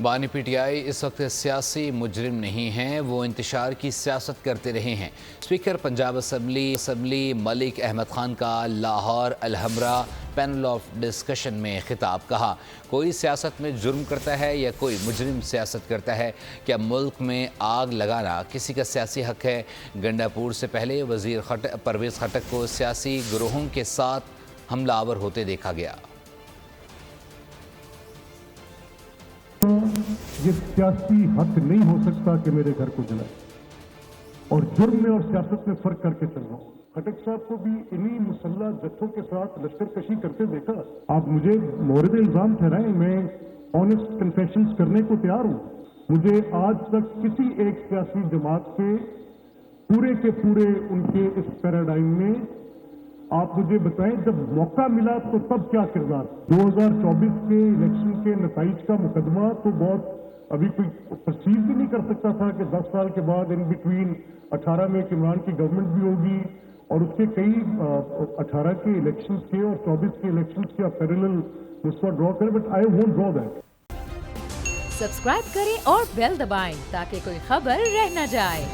بانی P T I اس وقت سیاسی مجرم نہیں ہیں، وہ انتشار کی سیاست کرتے رہے ہیں۔ اسپیکر پنجاب اسمبلی ملک احمد خان کا Lahore Alhamra panel of discussion میں خطاب، کہا کوئی سیاست میں جرم کرتا ہے یا کوئی مجرم سیاست کرتا ہے؟ کیا ملک میں آگ لگانا کسی کا سیاسی حق ہے؟ گنڈا پور سے پہلے وزیر پرویز خٹک کو سیاسی گروہوں کے ساتھ حملہ آور ہوتے دیکھا گیا۔ یہ سیاسی حق نہیں ہو سکتا کہ میرے گھر کو جلائے، اور جرم میں اور سیاست میں فرق کر کے چل رہا ہوں۔ خٹک صاحب کو بھی انہی مسلح جتھوں کے ساتھ لشکر کشی کرتے دیکھا۔ آپ مجھے مورد الزام ٹھہرائیں، میں آنےسٹ کنفیشنز کرنے کو تیار ہوں۔ مجھے آج تک کسی ایک سیاسی جماعت کے پورے ان کے اس پیراڈائم میں آپ مجھے بتائیں جب موقع ملا تو تب کیا کردار؟ 2024 کے الیکشن کے نتائج کا مقدمہ تو بہت ابھی کوئی پرسیو بھی نہیں کر سکتا تھا کہ 10 سال کے بعد ان بٹوین 18 میں عمران کی گورنمنٹ بھی ہوگی اور اس کے کئی 18 کے الیکشنز کے اور 24 کے الیکشنز کے پیرلل مسئلہ ڈرا کریں، but I won't draw that. Subscribe کریں اور بیل دبائیں تاکہ کوئی خبر رہ نہ جائے۔